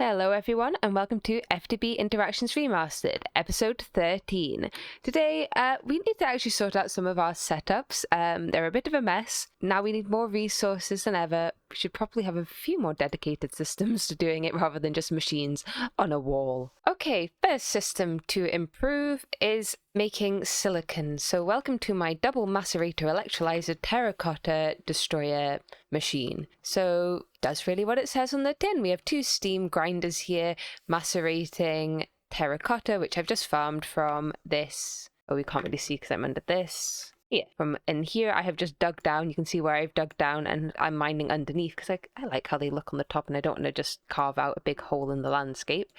Hello everyone and welcome to FTB Interactions Remastered, episode 13. Today we need to actually sort out some of our setups. They're a bit of a mess. Now we need more resources than ever. We should probably have a few more dedicated systems to doing it rather than just machines on a wall. Okay, first system to improve is making silicon. So welcome to my double macerator electrolyzer terracotta destroyer machine. So does really what it says on the tin. We have two steam grinders here macerating terracotta, which I've just farmed from this. Oh, we can't really see because I'm under this. Yeah, from in here I have just dug down. You can see where I've dug down and I'm mining underneath because I like how they look on the top and I don't want to just carve out a big hole in the landscape.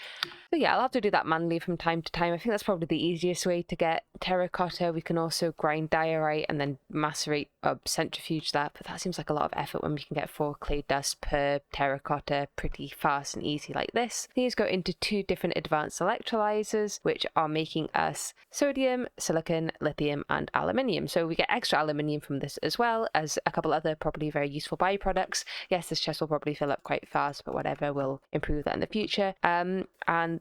So yeah, I'll have to do that manually from time to time. I think that's probably the easiest way to get terracotta. We can also grind diorite and then macerate or centrifuge that, but that seems like a lot of effort when we can get 4 clay dust per terracotta pretty fast and easy like this. These go into 2 different advanced electrolyzers, which are making us sodium, silicon, lithium, and aluminium. So we get extra aluminium from this as well as a couple other probably very useful byproducts. Yes, this chest will probably fill up quite fast, but whatever, we'll improve that in the future. And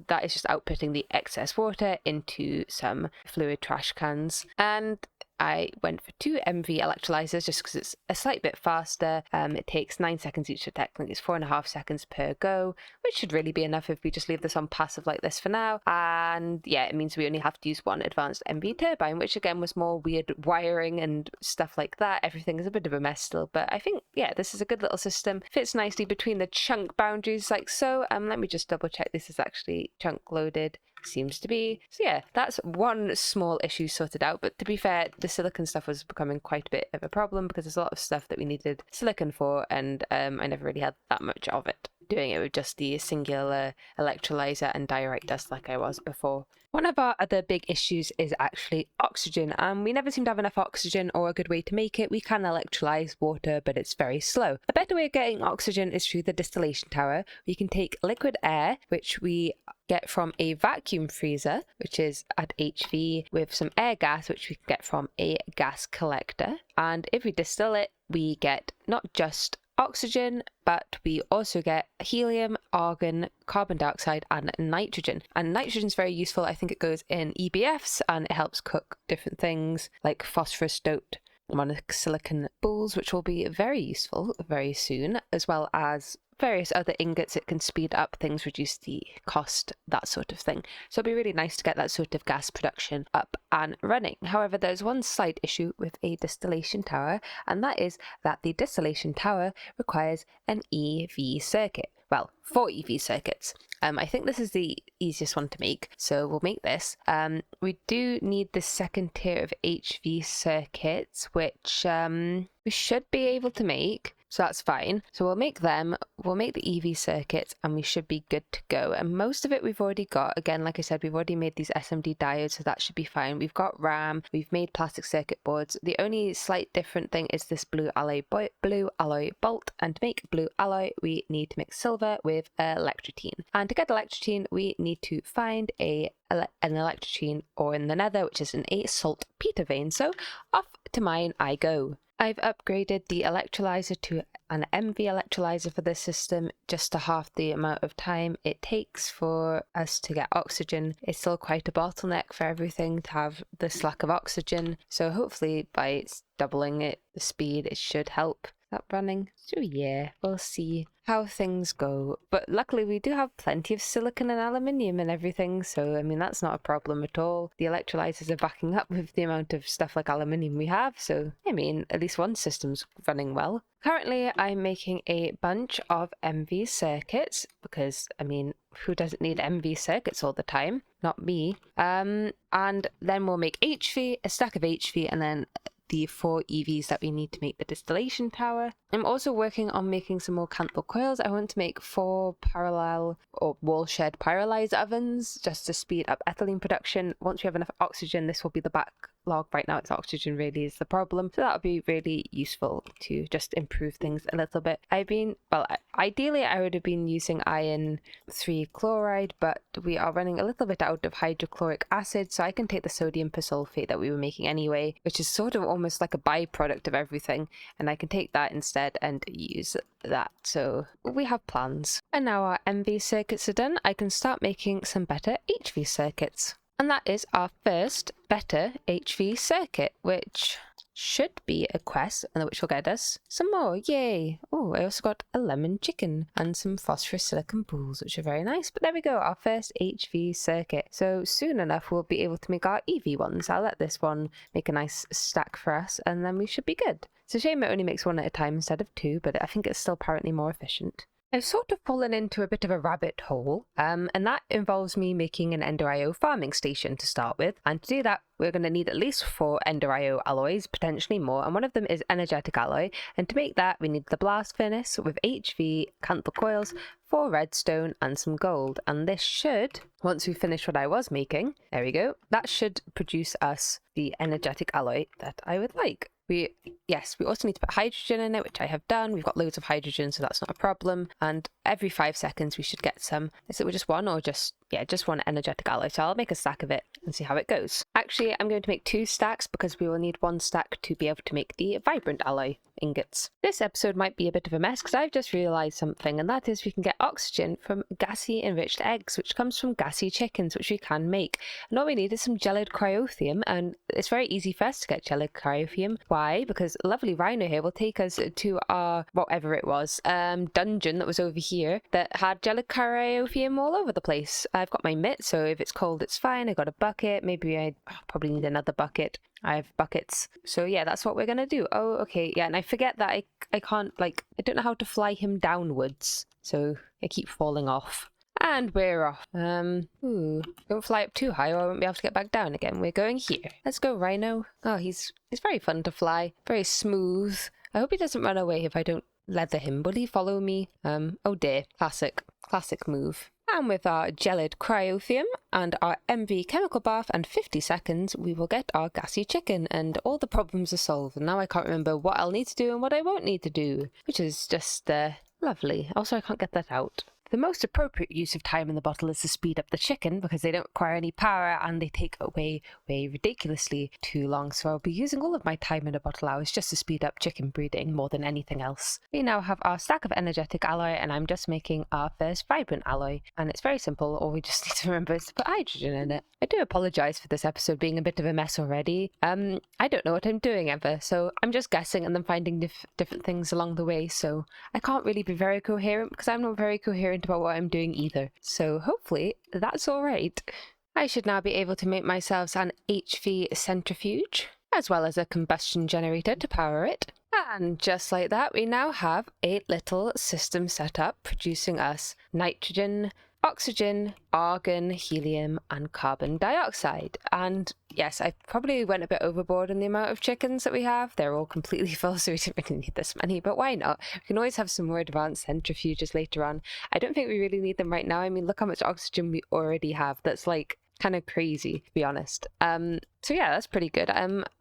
that is just outputting the excess water into some fluid trash cans. And I went for 2 MV electrolyzers just because it's a slight bit faster. It takes 9 seconds each to technically it's 4.5 seconds per go, which should really be enough if we just leave this on passive like this for now. And yeah, it means we only have to use 1 advanced MV turbine, which again was more weird wiring and stuff like that. Everything is a bit of a mess still, but I think, yeah, this is a good little system. Fits nicely between the chunk boundaries like so. Let me just double check this is actually chunk loaded. Seems to be. So yeah, that's one small issue sorted out, but to be fair, the silicon stuff was becoming quite a bit of a problem because there's a lot of stuff that we needed silicon for, and I never really had that much of it. Doing it with just the singular electrolyzer and diorite dust like I was before. One of our other big issues is actually oxygen, and we never seem to have enough oxygen or a good way to make it. We can electrolyze water, but it's very slow. A better way of getting oxygen is through the distillation tower. We can take liquid air, which we get from a vacuum freezer, which is at HV, with some air gas, which we can get from a gas collector. And if we distill it, we get not just oxygen, but we also get helium, argon, carbon dioxide, and nitrogen. And nitrogen is very useful. I think it goes in EBFs and it helps cook different things like phosphorus doped monosilicon balls, which will be very useful very soon, as well as various other ingots. It can speed up things, reduce the cost, that sort of thing. So it'd be really nice to get that sort of gas production up and running. However, there's one slight issue with a distillation tower, and that is that the distillation tower requires an EV circuit. Well, 4 EV circuits. I think this is the easiest one to make, so we'll make this. We do need the second tier of HV circuits, which we should be able to make. So that's fine. So we'll make them, we'll make the EV circuits, and we should be good to go. And most of it we've already got. Again, like I said, we've already made these SMD diodes, so that should be fine. We've got RAM, we've made plastic circuit boards. The only slight different thing is this blue alloy bolt. And to make blue alloy, we need to mix silver with electrotine. And to get electrotine, we need to find an electrotine ore in the nether, which is a saltpeter vein. So off to mine I go. I've upgraded the electrolyzer to an MV electrolyzer for this system just to half the amount of time it takes for us to get oxygen. It's still quite a bottleneck for everything to have this lack of oxygen, so hopefully by doubling it, the speed, it should help. That running? So yeah, we'll see how things go. But luckily we do have plenty of silicon and aluminium and everything, so I mean that's not a problem at all. The electrolyzers are backing up with the amount of stuff like aluminium we have, so I mean at least one system's running well. Currently I'm making a bunch of MV circuits because I mean who doesn't need MV circuits all the time? Not me. And then we'll make HV, a stack of HV, and then the 4 EVs that we need to make the distillation tower. I'm also working on making some more cantho coils. I want to make 4 parallel or wall shed pyrolyzer ovens just to speed up ethylene production. Once we have enough oxygen, this will be the backlog right now. It's oxygen really is the problem. So that would be really useful to just improve things a little bit. Ideally I would have been using iron 3 chloride, but we are running a little bit out of hydrochloric acid, so I can take the sodium persulfate that we were making anyway, which is sort of almost like a byproduct of everything, and I can take that instead and use that. So we have plans. And now our MV circuits are done, I can start making some better HV circuits. And that is our first better HV circuit, which should be a quest, and which will get us some more. Yay! Oh, I also got a lemon chicken and some phosphorus silicon balls, which are very nice. But there we go, our first HV circuit. So soon enough we'll be able to make our EV ones. I'll let this one make a nice stack for us, and then we should be good. It's a shame it only makes one at a time instead of two, but I think it's still apparently more efficient. I've sort of fallen into a bit of a rabbit hole, and that involves me making an Ender IO farming station to start with. And to do that, we're going to need at least 4 Ender IO alloys, potentially more, and one of them is energetic alloy. And to make that, we need the blast furnace with HV, candle coils, 4 redstone, and some gold. And this should, once we finish what I was making, there we go, that should produce us the energetic alloy that I would like. We also need to put hydrogen in it, which I have done. We've got loads of hydrogen, so that's not a problem. And every 5 seconds we should get some. Is it just one, or just one energetic alloy? So I'll make a stack of it and see how it goes. Actually, I'm going to make 2 stacks because we will need 1 stack to be able to make the vibrant alloy ingots. This episode might be a bit of a mess because I've just realised something, and that is we can get oxygen from gassy enriched eggs, which comes from gassy chickens, which we can make. And all we need is some gelid cryothium, and it's very easy for us to get gelid cryothium. Why? Because lovely Rhino here will take us to our, whatever it was, dungeon that was over here that had gelid cryothium all over the place. I've got my mitt, so if it's cold it's fine. I got a bucket. Maybe I probably need another bucket. I have buckets. So yeah, that's what we're gonna do. Oh, okay, yeah, and I forget that I can't, like, I don't know how to fly him downwards, so I keep falling off. And we're off. Don't fly up too high or I won't be able to get back down again. We're going here. Let's go, Rhino. Oh, he's very fun to fly. Very smooth. I hope he doesn't run away if I don't leather him. Will he follow me? Oh dear. Classic move. And with our gelid cryothium and our MV chemical bath and 50 seconds, we will get our gassy chicken and all the problems are solved. And now I can't remember what I'll need to do and what I won't need to do, which is just lovely. Also, I can't get that out. The most appropriate use of time in the bottle is to speed up the chicken because they don't require any power and they take way ridiculously too long. So I'll be using all of my time in the bottle hours just to speed up chicken breeding more than anything else. We now have our stack of energetic alloy and I'm just making our first vibrant alloy. And it's very simple. All we just need to remember is to put hydrogen in it. I do apologise for this episode being a bit of a mess already. I don't know what I'm doing ever. So I'm just guessing and then finding different things along the way. So I can't really be very coherent because I'm not very coherent about what I'm doing either. So hopefully that's all right. I should now be able to make myself an HV centrifuge as well as a combustion generator to power it. And just like that, we now have a little system set up producing us nitrogen, oxygen, argon, helium, and carbon dioxide. And yes, I probably went a bit overboard in the amount of chickens that we have. They're all completely full, so we don't really need this many, but why not? We can always have some more advanced centrifuges later on. I don't think we really need them right now. I mean, look how much oxygen we already have. That's like kind of crazy, to be honest. So yeah, that's pretty good.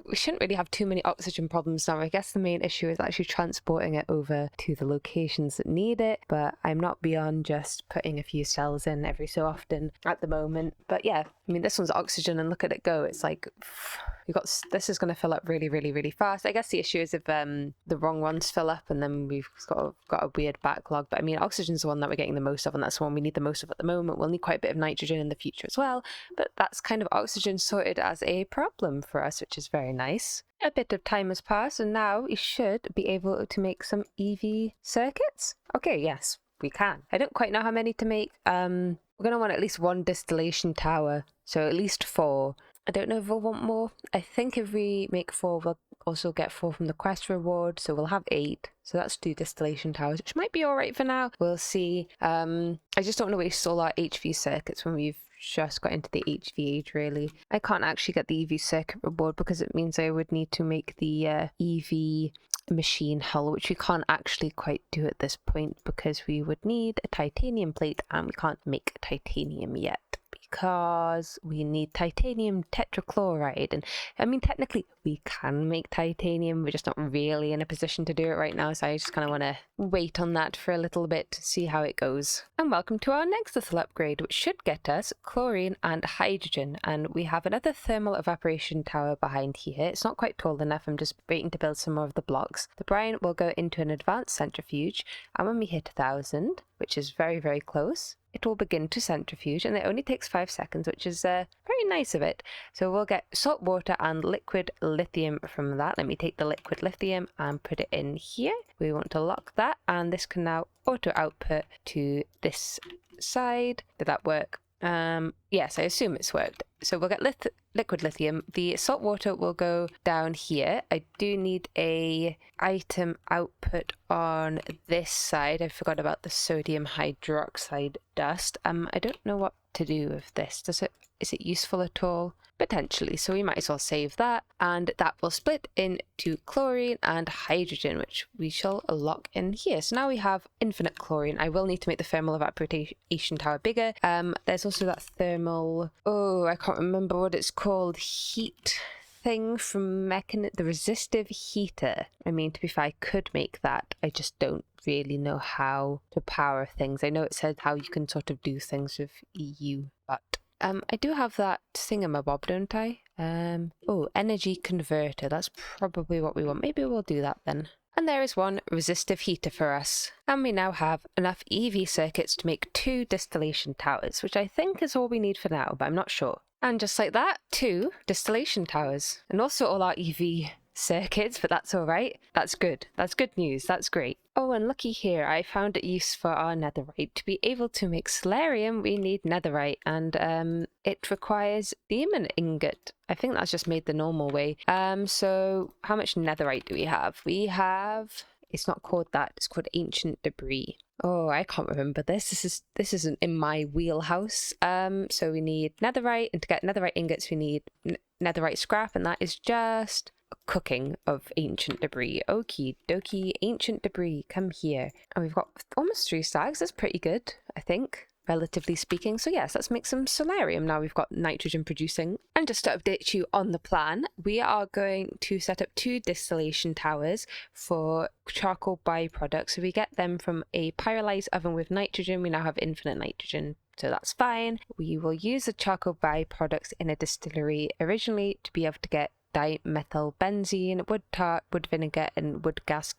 We shouldn't really have too many oxygen problems now. I guess the main issue is actually transporting it over to the locations that need it, but I'm not beyond just putting a few cells in every so often at the moment. But yeah, I mean, this one's oxygen and look at it go. It's like, this is going to fill up really fast. I guess the issue is if the wrong ones fill up and then we've got a weird backlog. But I mean, oxygen's the one that we're getting the most of and that's the one we need the most of at the moment. We'll need quite a bit of nitrogen in the future as well, but that's kind of oxygen sorted as a problem for us, which is very nice. A bit of time has passed and now we should be able to make some EV circuits. Okay, yes, we can. I don't quite know how many to make. We're going to want at least 1 distillation tower, so at least 4. I don't know if we'll want more. I think if we make 4, we'll also get 4 from the quest reward, so we'll have 8. So that's 2 distillation towers, which might be alright for now. We'll see. I just don't want to waste all our HV circuits when we've just got into the HV age, really. I can't actually get the EV circuit reward because it means I would need to make the EV machine hull, which we can't actually quite do at this point because we would need a titanium plate and we can't make titanium yet because we need titanium tetrachloride. And I mean, technically we can make titanium, we're just not really in a position to do it right now, so I just kind of want to wait on that for a little bit to see how it goes. And welcome to our next little upgrade, which should get us chlorine and hydrogen. And we have another thermal evaporation tower behind here. It's not quite tall enough, I'm just waiting to build some more of the blocks. The brine will go into an advanced centrifuge, and when we hit 1000, which is very, very close, it will begin to centrifuge, and it only takes 5 seconds, which is very nice of it. So we'll get salt water and liquid lithium from that. Let me take the liquid lithium and put it in here. We want to lock that, and this can now auto output to this side. Did that work? Yes, I assume it's worked. So we'll get liquid lithium. The salt water will go down here. I do need a item output on this side. I forgot about the sodium hydroxide dust. I don't know what to do with this. Is it useful at all? Potentially, so we might as well save that, and that will split into chlorine and hydrogen, which we shall lock in here. So now we have infinite chlorine. I will need to make the thermal evaporation tower bigger. There's also that thermal, I can't remember what it's called, heat thing from the resistive heater. I mean, to be fair, I could make that. I just don't really know how to power things. I know it said how you can sort of do things with EU, but I do have that thingamabob, don't I? Energy converter. That's probably what we want. Maybe we'll do that then. And there is one resistive heater for us. And we now have enough EV circuits to make 2 distillation towers, which I think is all we need for now, but I'm not sure. And just like that, 2 distillation towers. And also all our EV circuits, but that's all right. That's good. That's good news. That's great. Oh, and looky here, I found a use for our netherite. To be able to make solarium, we need netherite, and it requires demon ingot. I think that's just made the normal way. So how much netherite do we have? We have... It's not called that. It's called ancient debris. Oh, I can't remember this. This isn't in my wheelhouse. So we need netherite, and to get netherite ingots, we need netherite scrap, and that is just cooking of ancient debris. Okie dokie, ancient debris, come here. And we've got almost 3 stacks. That's pretty good, I think, relatively speaking. So yes, let's make some solarium now we've got nitrogen producing. And just to update you on the plan, we are going to set up 2 distillation towers for charcoal byproducts. So we get them from a pyrolyzed oven with nitrogen. We now have infinite nitrogen, so that's fine. We will use the charcoal byproducts in a distillery originally to be able to get dimethylbenzene, wood tar, wood vinegar, and wood gas.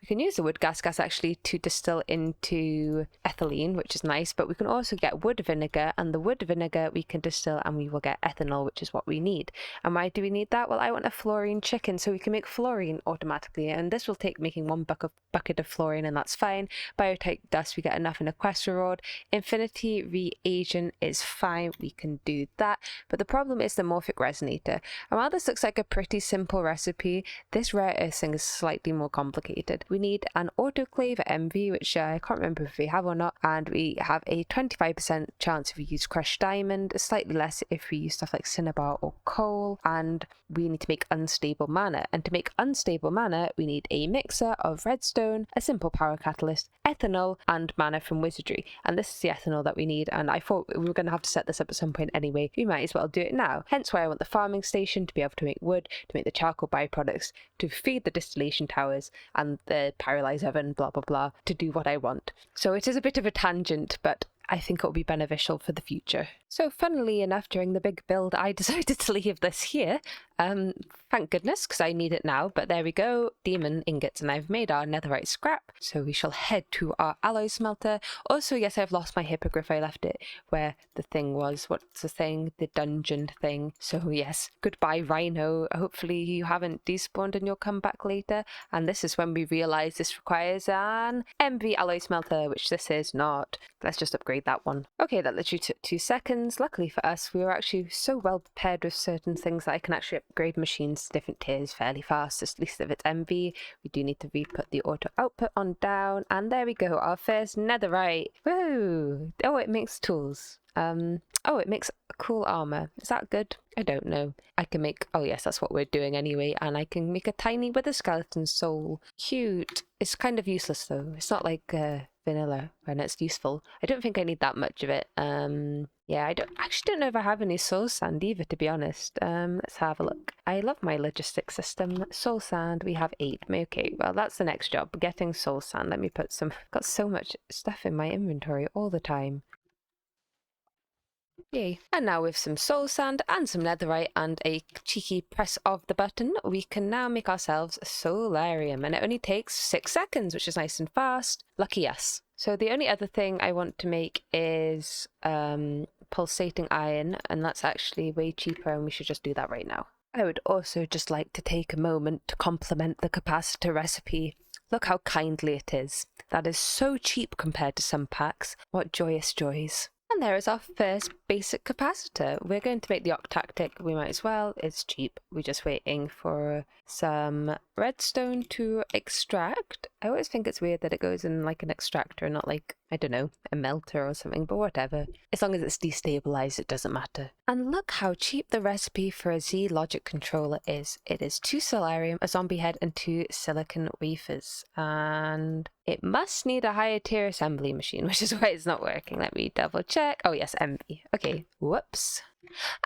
We can use the wood gas actually to distill into ethylene, which is nice, but we can also get wood vinegar, and the wood vinegar we can distill and we will get ethanol, which is what we need. And why do we need that? Well, I want a fluorine chicken, so we can make fluorine automatically, and this will take making 1 bucket of fluorine, and that's fine. Biotite dust, we get enough in a quest reward. Infinity reagent is fine, we can do that, but the problem is the morphic resonator. And while this looks like a pretty simple recipe, this rare earth thing is slightly more complicated. We need an autoclave MV, which I can't remember if we have or not, and we have a 25% chance if we use crushed diamond, slightly less if we use stuff like cinnabar or coal, and we need to make unstable mana. And to make unstable mana, we need a mixer of redstone, a simple power catalyst, ethanol, and mana from wizardry. And this is the ethanol that we need, and I thought we were going to have to set this up at some point anyway. We might as well do it now. Hence why I want the farming station to be able to make wood, to make the charcoal byproducts, to feed the distillation towers, and the pyrolyzed oven, blah blah blah, to do what I want. So it is a bit of a tangent, but I think it will be beneficial for the future. So funnily enough, during the big build, I decided to leave this here. Thank goodness, because I need it now, but there we go, demon ingots, and I've made our netherite scrap, so we shall head to our alloy smelter. Also, yes, I've lost my hippogriff. I left it where the thing was. What's the thing? The dungeon thing. So yes, goodbye rhino. Hopefully you haven't despawned and you'll come back later. And this is when we realise this requires an MV alloy smelter, which this is not. Let's just upgrade that one. Okay, that literally took 2 seconds. Luckily for us, we were actually so well prepared with certain things that I can actually upgrade machines to different tiers fairly fast, at least if it's MV. We do need to re-put the auto output on down, and there we go, our first netherite. Woo! Oh, it makes tools. Oh, it makes cool armor. Is that good? I don't know. I can make, oh yes, that's what we're doing anyway, and I can make a tiny wither skeleton soul. Cute. It's kind of useless though. It's not like vanilla when it's useful. I don't think I need that much of it. Yeah, I don't know if I have any soul sand either, to be honest. Let's have a look. I love my logistics system. Soul sand, we have 8. Okay, well that's the next job, getting soul sand. Let me put some, got so much stuff in my inventory all the time. Yay. And now with some soul sand and some netherite and a cheeky press of the button, we can now make ourselves a solarium, and it only takes 6 seconds, which is nice and fast. Lucky us. So the only other thing I want to make is pulsating iron, and that's actually way cheaper, and we should just do that right now. I would also just like to take a moment to compliment the capacitor recipe. Look how kindly it is. That is so cheap compared to some packs. What joyous joys. And there is our first basic capacitor. We're going to make the octactic. We might as well. It's cheap. We're just waiting for some redstone to extract. I always think it's weird that it goes in like an extractor, not like, I don't know, a melter or something, but whatever. As long as it's destabilized, it doesn't matter. And look how cheap the recipe for a Z logic controller is. It is 2 solarium, a zombie head, and 2 silicon wafers. And it must need a higher tier assembly machine, which is why it's not working. Let me double check. Oh yes, MV. Okay, whoops.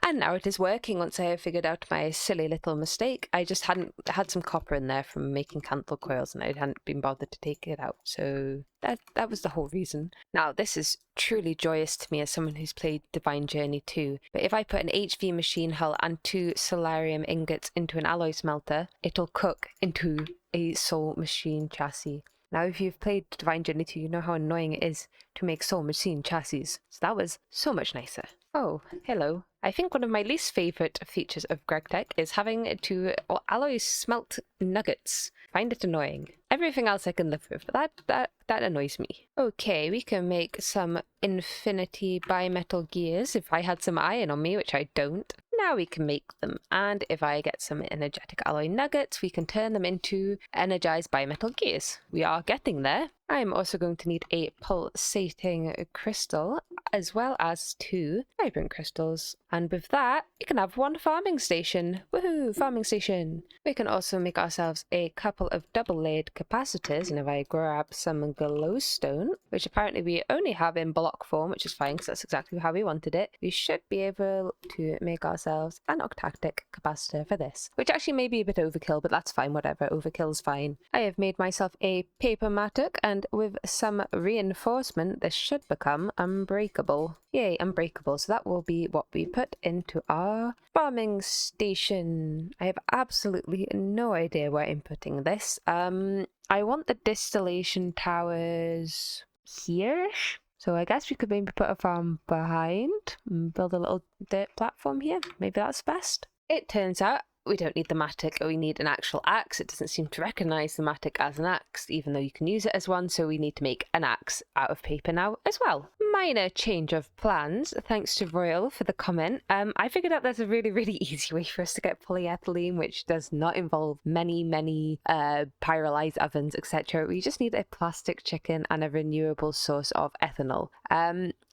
And now it is working once I have figured out my silly little mistake. I just hadn't had some copper in there from making candle coils, and I hadn't been bothered to take it out. So that was the whole reason. Now this is truly joyous to me as someone who's played Divine Journey 2. But if I put an HV machine hull and 2 solarium ingots into an alloy smelter, it'll cook into a soul machine chassis. Now, if you've played Divine Journey 2, you know how annoying it is to make soul machine chassis. So that was so much nicer. Oh, hello. I think one of my least favourite features of GregTech is having to alloy smelt nuggets. Find it annoying. Everything else I can live with, but that annoys me. Okay, we can make some infinity bimetal gears if I had some iron on me, which I don't. Now we can make them, and if I get some energetic alloy nuggets, we can turn them into energized bimetal gears. We are getting there. I'm also going to need a pulsating crystal, as well as 2 vibrant crystals. And with that, we can have 1 farming station. Woohoo, farming station. We can also make ourselves a couple of double-layered capacitors, and if I grab some glowstone, which apparently we only have in block form, which is fine because that's exactly how we wanted it, we should be able to make ourselves an octactic capacitor for this, which actually may be a bit overkill, but that's fine, whatever, overkill's fine. I have made myself a paper mattock, and with some reinforcement, this should become unbreakable. Yay, unbreakable. So that will be what we put into our farming station. I have absolutely no idea where I'm putting this. I want the distillation towers here. So I guess we could maybe put a farm behind and build a little dirt platform here. Maybe that's best. It turns out we don't need the mattock, we need an actual axe. It doesn't seem to recognise the mattock as an axe, even though you can use it as one, so we need to make an axe out of paper now as well. Minor change of plans, thanks to Royal for the comment. I figured out there's a really easy way for us to get polyethylene, which does not involve many pyrolyzed ovens, etc. We just need a plastic chicken and a renewable source of ethanol.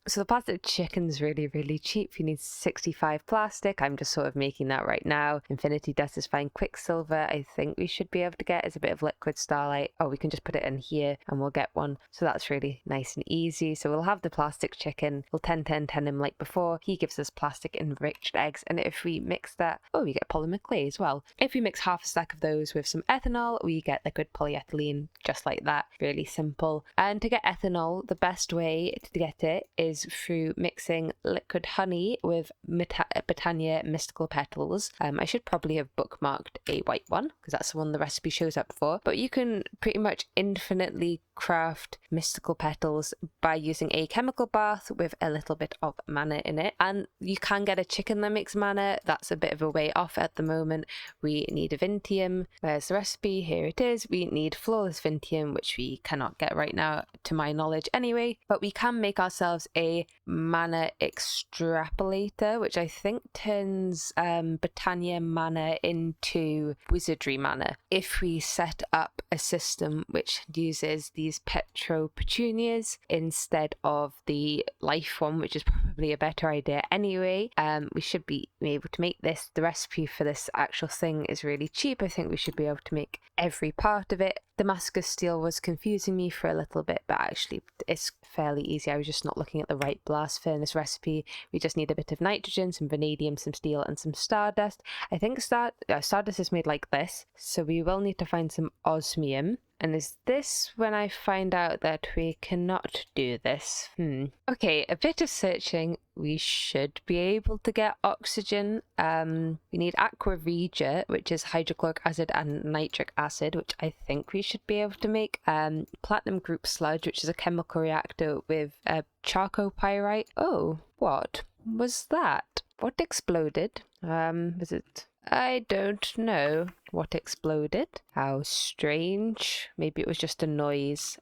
So the plastic chicken's really cheap. You need 65 plastic. I'm just sort of making that right now. Infinity dust is fine. Quicksilver, I think we should be able to get as a bit of liquid starlight. Oh, we can just put it in here and we'll get one. So that's really nice and easy. So we'll have the plastic chicken. We'll 10 him like before. He gives us plastic enriched eggs. And if we mix that, oh, we get polymer clay as well. If we mix half a stack of those with some ethanol, we get liquid polyethylene just like that. Really simple. And to get ethanol, the best way to get it is through mixing liquid honey with Britannia mystical petals. I should probably have bookmarked a white one because that's the one the recipe shows up for, but you can pretty much infinitely craft mystical petals by using a chemical bath with a little bit of mana in it. And you can get a chicken that makes mana. That's a bit of a way off at the moment. We need a Vintium. Where's the recipe? Here it is. We need flawless Vintium, which we cannot get right now to my knowledge anyway, but we can make ourselves a mana extrapolator, which I think turns Britannia mana into wizardry mana. If we set up a system which uses these Petro Petunias instead of the life one, which is probably a better idea anyway, we should be able to make this. The recipe for this actual thing is really cheap. I think we should be able to make every part of it. Damascus steel was confusing me for a little bit, but actually it's fairly easy. I was just not looking at the right blast furnace recipe. We just need a bit of nitrogen, some vanadium, some steel, and some stardust. I think stardust is made like this, so we will need to find some osmium. And is this when I find out that we cannot do this? Okay, a bit of searching. We should be able to get oxygen. We need aqua regia, which is hydrochloric acid and nitric acid, which I think we should be able to make. Platinum group sludge, which is a chemical reactor with charcopyrite. Oh, what was that? What exploded? Was it... I don't know what exploded. How strange. Maybe it was just a noise.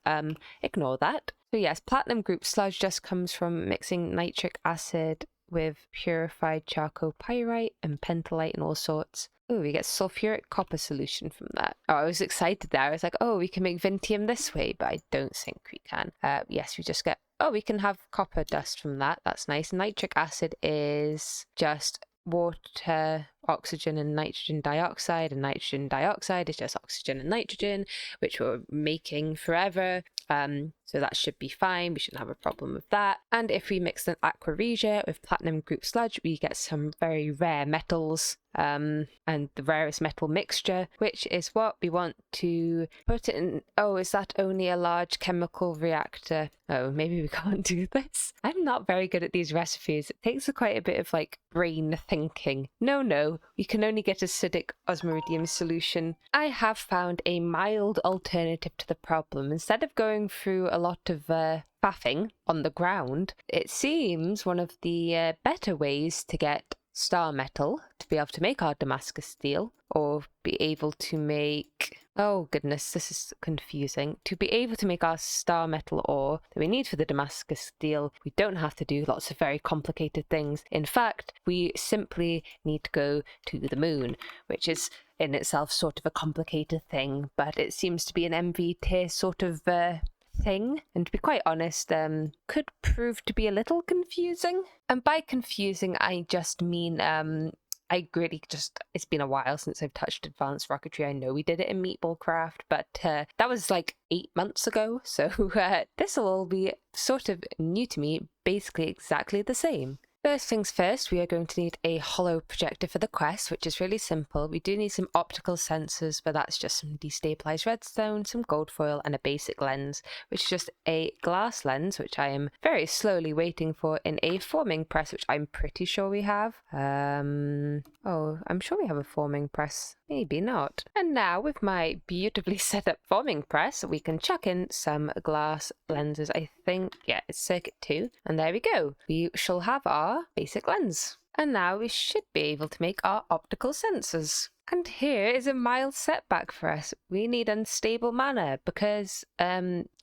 Ignore that. So yes, platinum group sludge just comes from mixing nitric acid with purified charcopyrite and pentolite and all sorts. Oh, we get sulfuric copper solution from that. Oh, I was excited there. I was like, oh, we can make Vintium this way, but I don't think we can. Yes, we just get... Oh, we can have copper dust from that. That's nice. Nitric acid is just water, oxygen and nitrogen dioxide, and nitrogen dioxide is just oxygen and nitrogen, which we're making forever. So that should be fine. We shouldn't have a problem with that. And if we mix an aqua regia with platinum group sludge, we get some very rare metals, and the rarest metal mixture, which is what we want to put in. Oh, is that only a large chemical reactor? Oh, maybe we can't do this. I'm not very good at these recipes. It takes quite a bit of like brain thinking. No, we can only get acidic osmiridium solution. I have found a mild alternative to the problem. Instead of going through a lot of faffing on the ground, it seems one of the better ways to get star metal to be able to make our Damascus steel, or be able to make... Oh goodness, this is confusing. To be able to make our star metal ore that we need for the Damascus steel, we don't have to do lots of very complicated things. In fact, we simply need to go to the moon, which is in itself sort of a complicated thing, but it seems to be an MV tier sort of thing, and to be quite honest, could prove to be a little confusing. And by confusing, I just mean I really just, it's been a while since I've touched advanced rocketry. I know we did it in Meatball Craft, but that was like 8 months ago, so this will all be sort of new to me, basically exactly the same. First things first, we are going to need a hollow projector for the quest, which is really simple. We do need some optical sensors, but that's just some destabilized redstone, some gold foil, and a basic lens, which is just a glass lens, which I am very slowly waiting for in a forming press, which I'm pretty sure we have. Oh, I'm sure we have a forming press. Maybe not. And now, with my beautifully set up forming press, we can chuck in some glass lenses. I think, yeah, it's circuit 2. And there we go. We shall have our basic lens. And now we should be able to make our optical sensors. And here is a mild setback for us. We need unstable mana because,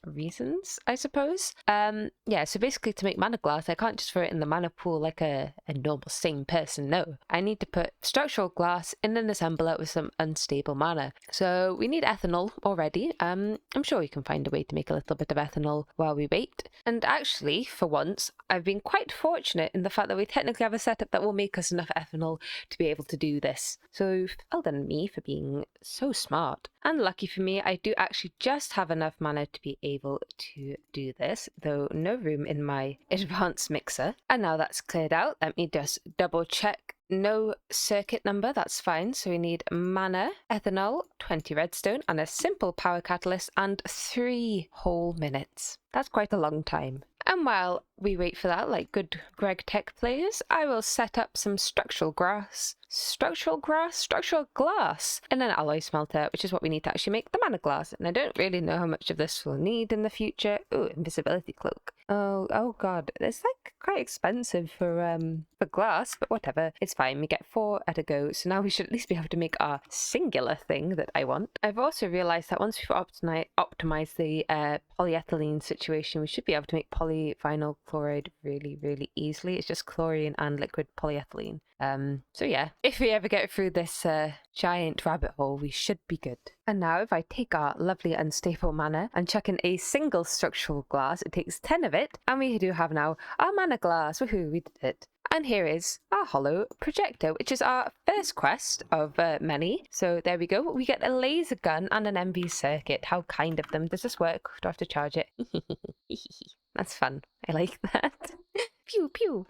reasons, I suppose. Yeah, so basically to make mana glass, I can't just throw it in the mana pool like a normal sane person, no. I need to put structural glass in an assembler with some unstable mana. So we need ethanol already. I'm sure we can find a way to make a little bit of ethanol while we wait. And actually, for once, I've been quite fortunate in the fact that we technically have a setup that will make us enough ethanol to be able to do this. So well done me for being so smart. And lucky for me, I do actually just have enough mana to be able to do this, though no room in my advanced mixer. And now that's cleared out, let me just double check. No circuit number, that's fine. So we need mana, ethanol, 20 redstone, and a simple power catalyst, and 3 whole minutes. That's quite a long time. And while we wait for that, like good Greg Tech players, I will set up some structural glass structural glass, and an alloy smelter, which is what we need to actually make the mana glass. And I don't really know how much of this we'll need in the future. Ooh, invisibility cloak. Oh god, it's like quite expensive for glass, but whatever, it's fine. We get 4 at a go, so now we should at least be able to make our singular thing that I want. I've also realized that once we've optimized the polyethylene situation, we should be able to make polyvinyl chloride really easily. It's just chlorine and liquid polyethylene. So yeah, if we ever get through this giant rabbit hole, we should be good. And now if I take our lovely unstable mana and chuck in a single structural glass, it takes 10 of it, and we do have now our mana glass. Woohoo, we did it. And here is our hollow projector, which is our first quest of many. So there we go. We get a laser gun and an MV circuit. How kind of them. Does this work? Do I have to charge it? That's fun. I like that. Pew, pew.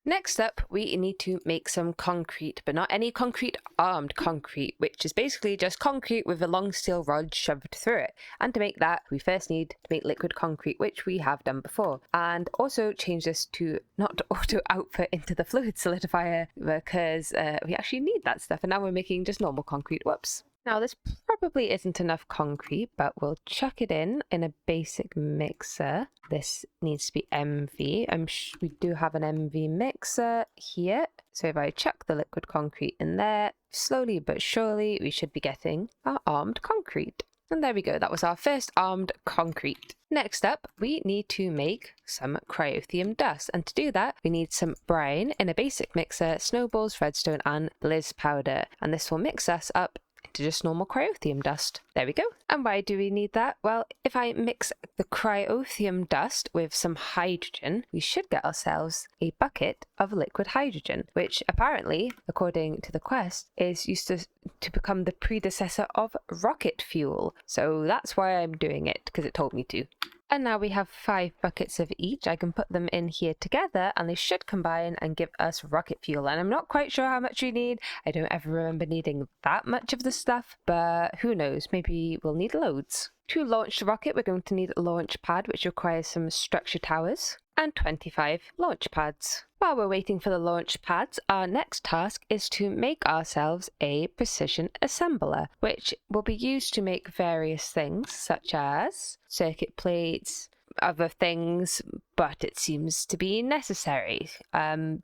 Next up, we need to make some concrete, but not any concrete, armed concrete, which is basically just concrete with a long steel rod shoved through it. And to make that, we first need to make liquid concrete, which we have done before. And also change this to not auto output into the fluid solidifier, because we actually need that stuff. And now we're making just normal concrete. Whoops. Now this probably isn't enough concrete, but we'll chuck it in a basic mixer. This needs to be MV. We do have an MV mixer here. So if I chuck the liquid concrete in there, slowly but surely we should be getting our armed concrete. And there we go, that was our first armed concrete. Next up, we need to make some cryothium dust. And to do that, we need some brine in a basic mixer, snowballs, redstone, and bliss powder. And this will mix us up to just normal cryothium dust. There we go. And why do we need that? Well, if I mix the cryothium dust with some hydrogen, we should get ourselves a bucket of liquid hydrogen, which apparently, according to the quest, is used to become the predecessor of rocket fuel. So that's why I'm doing it, because it told me to. And now we have 5 buckets of each. I can put them in here together and they should combine and give us rocket fuel. And I'm not quite sure how much we need. I don't ever remember needing that much of the stuff, but who knows, maybe we'll need loads. To launch the rocket, we're going to need a launch pad, which requires some structure towers, and 25 launch pads. While we're waiting for the launch pads, our next task is to make ourselves a precision assembler, which will be used to make various things, such as circuit plates, other things, but it seems to be necessary.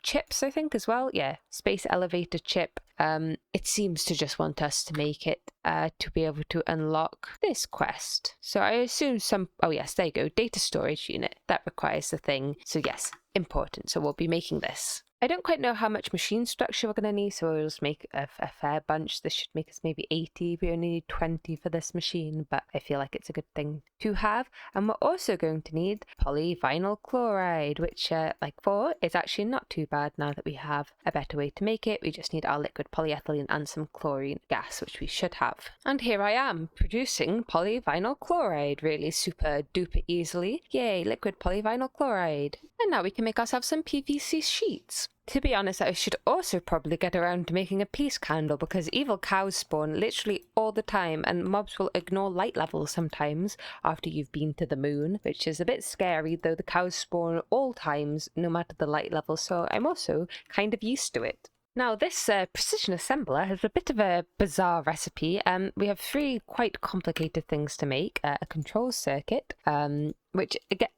Chips, I think, as well. Yeah, space elevator chip. It seems to just want us to make it to be able to unlock this quest. So I assume oh yes, there you go, data storage unit. That requires the thing. So yes, important. So we'll be making this. I don't quite know how much machine structure we're going to need, so we'll just make a fair bunch. This should make us maybe 80. We only need 20 for this machine, but I feel like it's a good thing to have. And we're also going to need polyvinyl chloride, which, like 4, is actually not too bad now that we have a better way to make it. We just need our liquid polyethylene and some chlorine gas, which we should have. And here I am, producing polyvinyl chloride really super duper easily. Yay, liquid polyvinyl chloride. And now we can make ourselves some PVC sheets. To be honest, I should also probably get around to making a peace candle, because evil cows spawn literally all the time and mobs will ignore light levels sometimes after you've been to the moon, which is a bit scary, though the cows spawn all times no matter the light level, so I'm also kind of used to it. Now this precision assembler has a bit of a bizarre recipe. We have 3 quite complicated things to make. A control circuit, which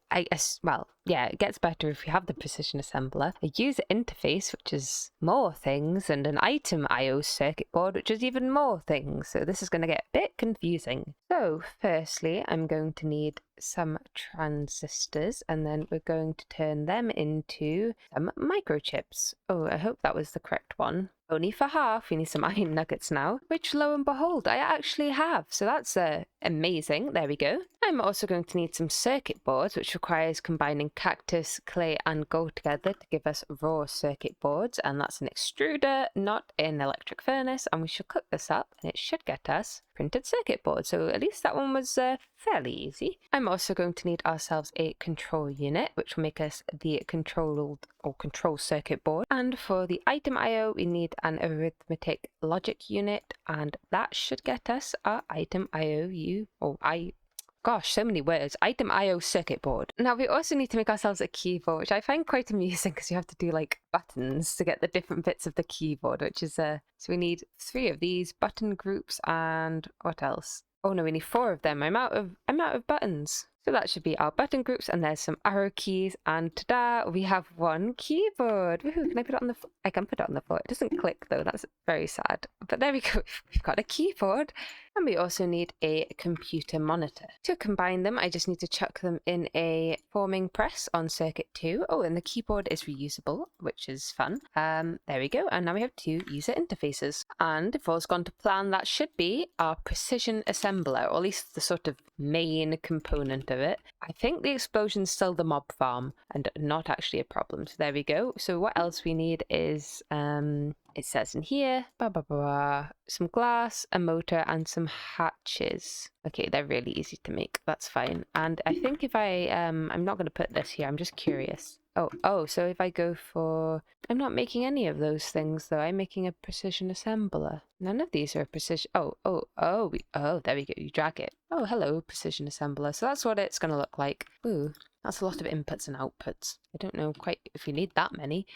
I guess, well, yeah, it gets better if you have the precision assembler. A user interface, which is more things, and an item I/O circuit board, which is even more things. So this is going to get a bit confusing. So firstly, I'm going to need some transistors, and then we're going to turn them into some microchips. Oh, I hope that was the correct one. Only for half. We need some iron nuggets now, which lo and behold, I actually have. So that's amazing. There we go. I'm also going to need some circuit boards, which requires combining cactus, clay, and gold together to give us raw circuit boards. And that's an extruder, not an electric furnace. And we should cook this up, and it should get us printed circuit board. So at least that one was fairly easy. I'm also going to need ourselves a control unit, which will make us the control circuit board. And for the item I/O, we need an arithmetic logic unit, and that should get us our item gosh, so many words. Item IO circuit board. Now we also need to make ourselves a keyboard, which I find quite amusing because you have to do like buttons to get the different bits of the keyboard, which is so we need 3 of these button groups and what else? Oh no, we need 4 of them. I'm out of buttons. So that should be our button groups, and there's some arrow keys, and ta-da, we have 1 keyboard. Woohoo, can I put it on the floor? I can put it on the floor. It doesn't click though, that's very sad. But there we go, we've got a keyboard. And we also need a computer monitor. To combine them, I just need to chuck them in a forming press on circuit 2. Oh, and the keyboard is reusable, which is fun. There we go, and now we have 2 user interfaces. And if all's gone to plan, that should be our precision assembler, or at least the sort of main component of it. I think the explosion's still the mob farm and not actually a problem. So there we go. So what else we need is it says in here some glass, a motor, and some hatches. Okay, they're really easy to make. That's fine. And I think if I'm not going to put this here. I'm just curious. Oh, so if I go for... I'm not making any of those things, though. I'm making a precision assembler. None of these are precision... Oh, there we go. You drag it. Oh, hello, precision assembler. So that's what it's going to look like. Ooh, that's a lot of inputs and outputs. I don't know quite if you need that many.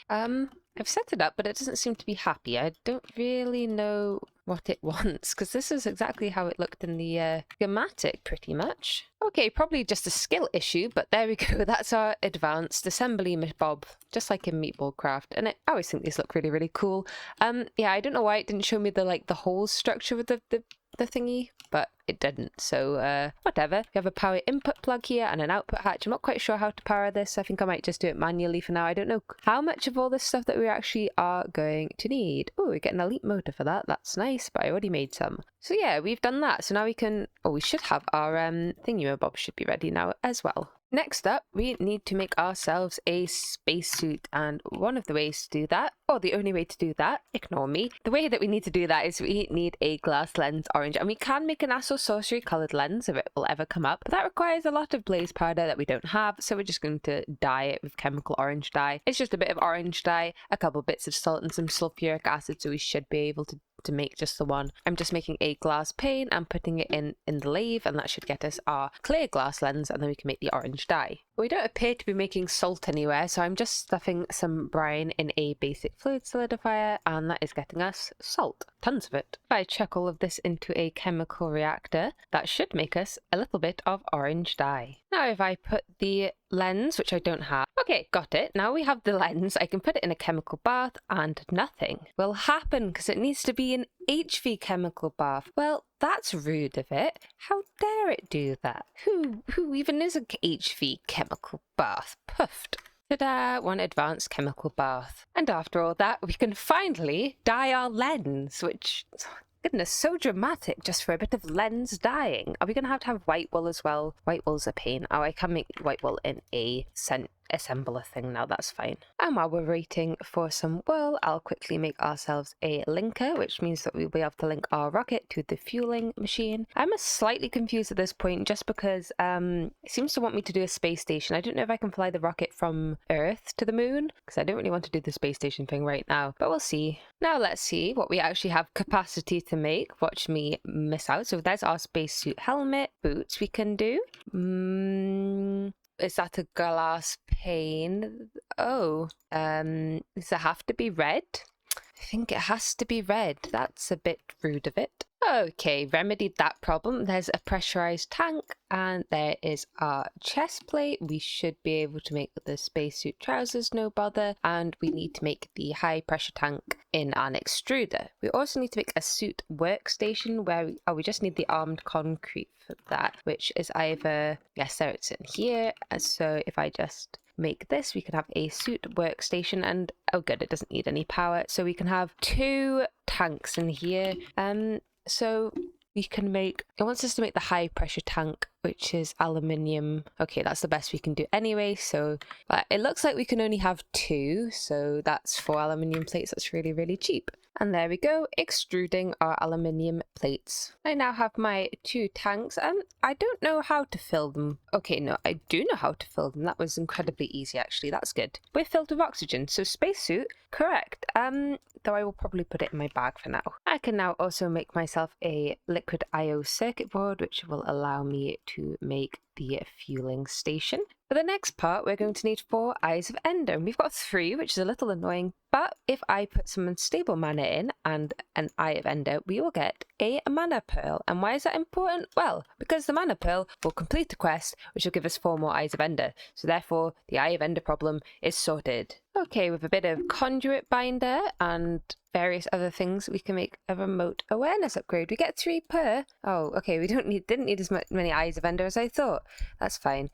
I've set it up, but it doesn't seem to be happy. I don't really know what it wants, because this is exactly how it looked in the schematic, pretty much. Okay, probably just a skill issue, but there we go. That's our advanced assembly bob, just like in Meatball Craft. And I always think these look really, really cool. Yeah, I don't know why it didn't show me the whole structure with the thingy, but it didn't, so whatever. We have a power input plug here and an output hatch. I'm not quite sure how to power this. I think I might just do it manually for now. I don't know how much of all this stuff that we actually are going to need. Oh, we get an elite motor for that. That's nice, but I already made some. So yeah, we've done that. So now we can... Oh, we should have our thingy-mabob should be ready now as well. Next up, we need to make ourselves a spacesuit, and one of the ways to do that, or the only way to do that, ignore me, the way that we need to do that is we need a glass lens orange, and we can make an Asso Sorcery coloured lens if it will ever come up, but that requires a lot of blaze powder that we don't have, so we're just going to dye it with chemical orange dye. It's just a bit of orange dye, a couple bits of salt and some sulfuric acid, so we should be able to make just the one. I'm just making a glass pane and putting it in the lathe, and that should get us our clear glass lens, and then we can make the orange dye. We don't appear to be making salt anywhere, so I'm just stuffing some brine in a basic fluid solidifier, and that is getting us salt. Tons of it. If I chuck all of this into a chemical reactor, that should make us a little bit of orange dye. Now if I put the lens, which I don't have. Okay, got it. Now we have the lens. I can put it in a chemical bath and nothing will happen because it needs to be an HV chemical bath. Well, that's rude of it. How dare it do that? Who even is an HV chemical bath? Puffed. Ta-da! One advanced chemical bath. And after all that, we can finally dye our lens, which... Goodness, so dramatic just for a bit of lens dyeing. Are we going to have white wool as well? White wool's a pain. Oh, I can make white wool in a assembler thing now, that's fine. And while we're waiting for some wool, I'll quickly make ourselves a linker, which means that we'll be able to link our rocket to the fueling machine. I'm slightly confused at this point just because it seems to want me to do a space station. I don't know if I can fly the rocket from Earth to the moon, because I don't really want to do the space station thing right now, but we'll see. Now let's see what we actually have capacity to make. Watch me miss out. So there's our spacesuit helmet. Boots we can do. Is that a glass pane? Oh, does it have to be red? I think it has to be red. That's a bit rude of it. Okay, remedied that problem. There's a pressurized tank and there is our chest plate. We should be able to make the spacesuit trousers, no bother. And we need to make the high pressure tank in an extruder. We also need to make a suit workstation where we just need the armed concrete for that, which is either, yes, there it's in here. So if I just make this, we can have a suit workstation, and oh good, it doesn't need any power, so we can have 2 tanks in here. So we can make, it wants us to make the high pressure tank, which is aluminium. Okay, that's the best we can do anyway, so but it looks like we can only have 2, so that's 4 aluminium plates. That's really, really cheap. And there we go, extruding our aluminium plates. I now have my 2 tanks, and I don't know how to fill them. Okay, no, I do know how to fill them. That was incredibly easy, actually. That's good. We're filled with oxygen, so spacesuit, correct. Though I will probably put it in my bag for now. I can now also make myself a liquid IO circuit board, which will allow me to make the fueling station. For the next part, we're going to need 4 Eyes of Ender. And we've got 3, which is a little annoying, but if I put some unstable mana in and an Eye of Ender, we will get a mana pearl. And why is that important? Well, because the mana pearl will complete the quest, which will give us 4 more Eyes of Ender. So therefore, the Eye of Ender problem is sorted. Okay, with a bit of conduit binder and various other things, we can make a remote awareness upgrade. We get 3 per. Oh, okay, we didn't need as many Eyes of Ender as I thought. That's fine.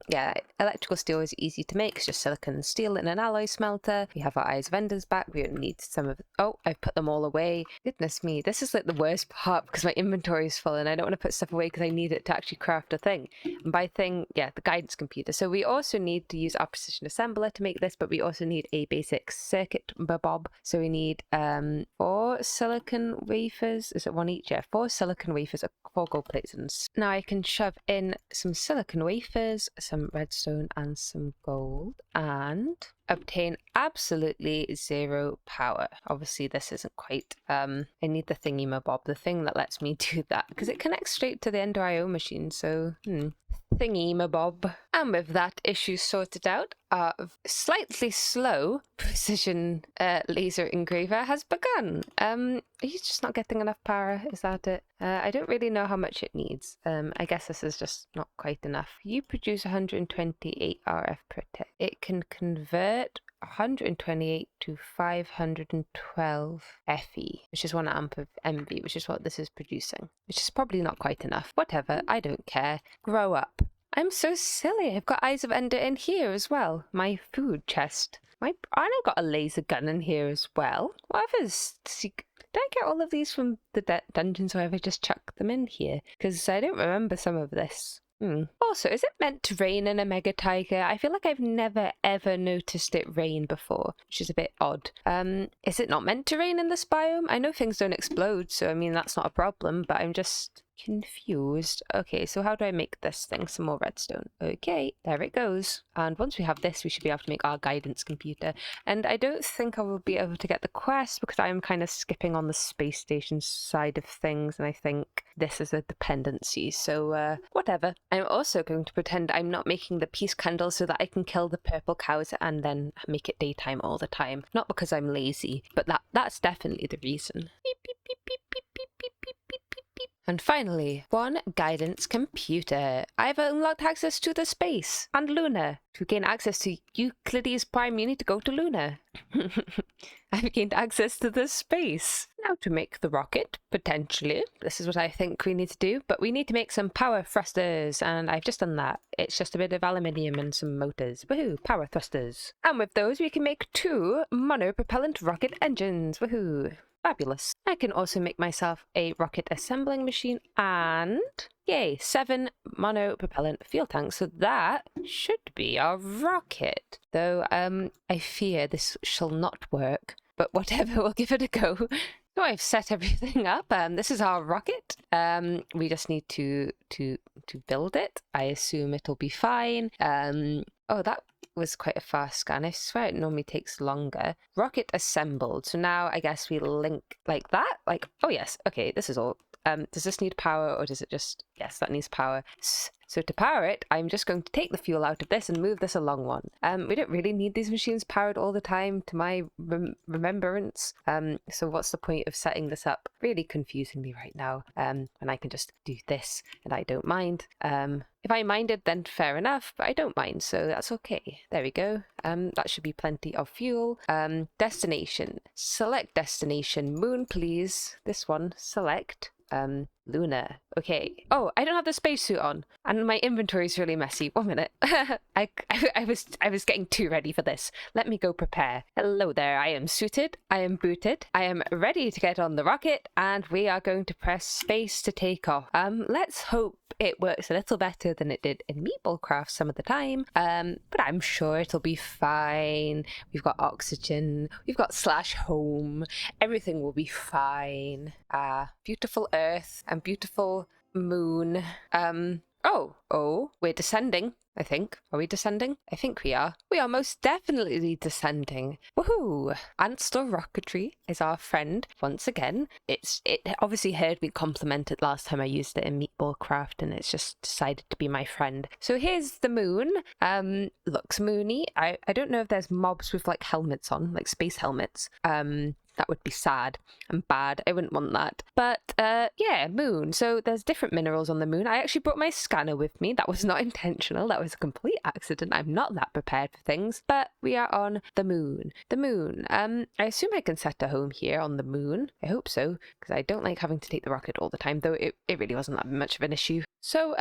Yeah, electrical steel is easy to make. It's just silicon and steel in an alloy smelter. We have our Eyes of Enders back. We don't need some of... Oh, I've put them all away. Goodness me, this is like the worst part because my inventory is full and I don't want to put stuff away because I need it to actually craft a thing. And by thing, yeah, the guidance computer. So we also need to use our precision assembler to make this, but we also need a basic circuit bob. So we need 4 silicon wafers. Is it 1 each? Yeah, 4 silicon wafers, 4 gold plates. And now I can shove in some silicon wafers, some redstone and some gold, and obtain absolutely 0 power. Obviously this isn't quite, I need the thingy-mabob, the thing that lets me do that, because it connects straight to the Ender IO machine, so thingy-mabob. And with that issue sorted out, our slightly slow precision laser engraver has begun. He's just not getting enough power, is that it? I don't really know how much it needs. I guess this is just not quite enough. You produce 128 RF per tick. It can convert 128 to 512 FE, which is 1 amp of MV, which is what this is producing, which is probably not quite enough. Whatever, I don't care. Grow up. I'm so silly. I've got Eyes of Ender in here as well. My food chest. I've got a laser gun in here as well. Whatever's... Did I get all of these from the dungeons, or have I just chucked them in here? Because I don't remember some of this. Also, is it meant to rain in a Mega Tiger? I feel like I've never ever noticed it rain before, which is a bit odd. Is it not meant to rain in this biome? I know things don't explode, so I mean that's not a problem, but I'm just confused. Okay, so how do I make this thing? Some more redstone. Okay, there it goes. And once we have this, we should be able to make our guidance computer. And I don't think I will be able to get the quest because I'm kind of skipping on the space station side of things, and I think this is a dependency, so whatever. I'm also going to pretend I'm not making the peace candle so that I can kill the purple cows and then make it daytime all the time. Not because I'm lazy, but that's definitely the reason. Beep, beep, beep, beep, beep, beep, beep, beep, beep, beep, beep. And finally, 1 guidance computer. I've unlocked access to the space and Luna. To gain access to Euclides Prime, you need to go to Luna. I've gained access to the space. Now to make the rocket, potentially. This is what I think we need to do, but we need to make some power thrusters, and I've just done that. It's just a bit of aluminium and some motors. Woohoo, power thrusters. And with those we can make 2 monopropellant rocket engines. Woohoo. Fabulous. I can also make myself a rocket assembling machine and, yay, 7 monopropellant fuel tanks. So that should be our rocket. Though I fear this shall not work, but whatever, we'll give it a go. So I've set everything up. This is our rocket. We just need to build it. I assume it'll be fine. Oh, that was quite a fast scan. I swear it normally takes longer. Rocket assembled. So now I guess we link like that. Like, oh yes, okay, this is all. Does this need power or does it just... Yes, that needs power. So to power it, I'm just going to take the fuel out of this and move this along one. We don't really need these machines powered all the time to my remembrance. So what's the point of setting this up really confusingly right now? And I can just do this and I don't mind. If I minded, then fair enough, but I don't mind, so that's okay. There we go. That should be plenty of fuel. Destination. Select destination. Moon, please. This one. Select. Luna. Okay. Oh, I don't have the spacesuit on, and my inventory is really messy. 1 minute. I was getting too ready for this. Let me go prepare. Hello there. I am suited. I am booted. I am ready to get on the rocket, and we are going to press space to take off. Let's hope it works a little better than it did in Meeplecraft some of the time. But I'm sure it'll be fine. We've got oxygen. We've got /home. Everything will be fine. Beautiful Earth and beautiful moon. Oh, we're descending. I think. Are we descending? I think we are. We are most definitely descending. Woohoo! Antstor Rocketry is our friend once again. It obviously heard me compliment it last time I used it in Meatball Craft, and it's just decided to be my friend. So here's the moon. Looks moony. I don't know if there's mobs with like helmets on, like space helmets. That would be sad and bad. I wouldn't want that. But yeah, moon. So there's different minerals on the moon. I actually brought my scanner with me. That was not intentional. That was a complete accident. I'm not that prepared for things. But we are on the moon. The moon. I assume I can set a home here on the moon. I hope so, because I don't like having to take the rocket all the time, though it really wasn't that much of an issue. So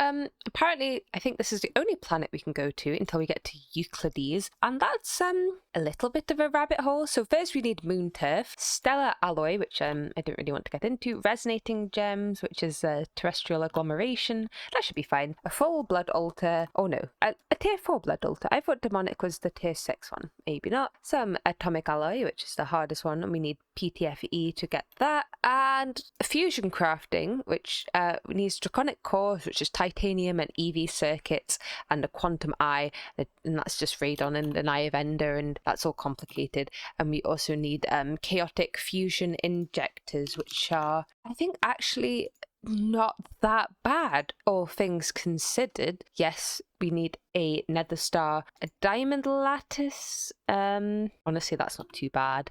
apparently, I think this is the only planet we can go to until we get to Euclides, and that's a little bit of a rabbit hole. So first we need moon turf, stellar alloy, which I don't really want to get into, resonating gems, which is a terrestrial agglomeration. That should be fine. A full blood altar. Oh no, a tier 4 blood altar. I thought demonic was the tier 6 one. Maybe not. Some atomic alloy, which is the hardest one, and we need PTFE to get that. And fusion crafting, which needs draconic cores, which is titanium and EV circuits, and a quantum eye, and that's just radon and an eye of ender, and that's all complicated. And we also need chaotic fusion injectors, which are, I think, actually not that bad, all things considered. Yes, we need a nether star, a diamond lattice. Honestly, that's not too bad.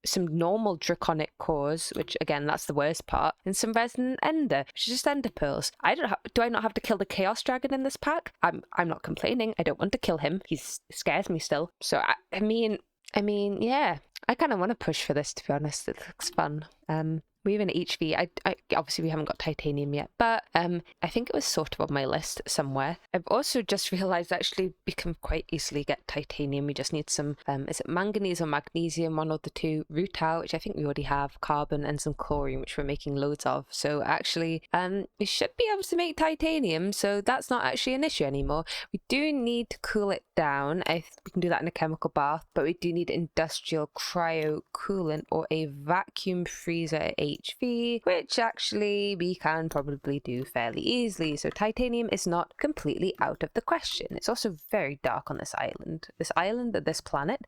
Some normal draconic cores, which again, that's the worst part, and some resonant ender, which is just ender pearls. Do I not have to kill the chaos dragon in this pack? I'm not complaining. I don't want to kill him. He scares me still. So I mean, yeah. I kind of want to push for this, to be honest. It looks fun. We have an HV. I obviously we haven't got titanium yet, but I think it was sort of on my list somewhere. I've also just realized actually we can quite easily get titanium. We just need some is it manganese or magnesium, one of the two, rutile, which I think we already have, carbon, and some chlorine, which we're making loads of. So actually we should be able to make titanium, so that's not actually an issue anymore. We do need to cool it down. We can do that in a chemical bath, but we do need industrial cryo coolant or a vacuum freezer HV, which actually we can probably do fairly easily. So titanium is not completely out of the question. It's also very dark on this island, this planet.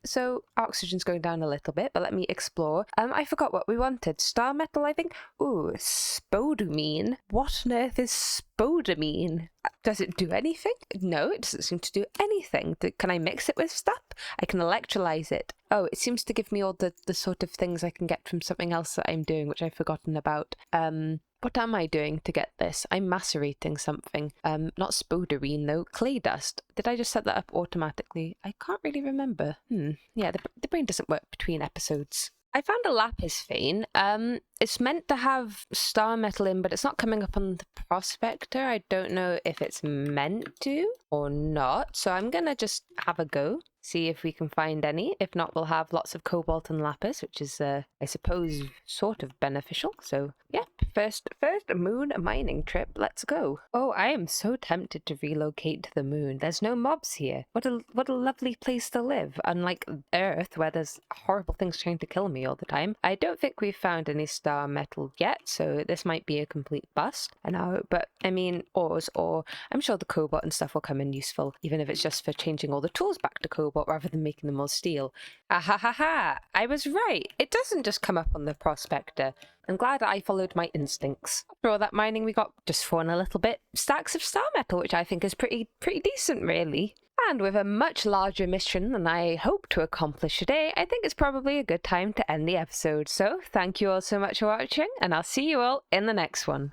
So oxygen's going down a little bit, but let me explore. I forgot what we wanted. Star metal, I think. Ooh, spodumene. What on earth is spodumene? Does it do anything? No, it doesn't seem to do anything. Can I mix it with stuff? I can electrolyze it. Oh, it seems to give me all the sort of things I can get from something else that I'm doing, which I've forgotten about. What am I doing to get this? I'm macerating something. Not spodumene though. Clay dust. Did I just set that up automatically? I can't really remember. Yeah, the brain doesn't work between episodes. I found a lapis vein. It's meant to have star metal in, but it's not coming up on the prospector. I don't know if it's meant to or not. So I'm gonna just have a go, see if we can find any. If not, we'll have lots of cobalt and lapis, which is, I suppose, sort of beneficial. So yeah, first moon mining trip. Let's go. Oh, I am so tempted to relocate to the moon. There's no mobs here. What a lovely place to live. Unlike Earth, where there's horrible things trying to kill me all the time. I don't think we've found any star metal yet, so this might be a complete bust. But I mean, ores, or I'm sure the cobalt and stuff will come in useful, even if it's just for changing all the tools back to cobalt rather than making them all steel. Ha! I was right. It doesn't just come up on the prospector. I'm glad I followed my instincts. After all that mining, we got, just for a little bit, stacks of star metal, which I think is pretty decent, really. And with a much larger mission than I hope to accomplish today, I think it's probably a good time to end the episode. So thank you all so much for watching, and I'll see you all in the next one.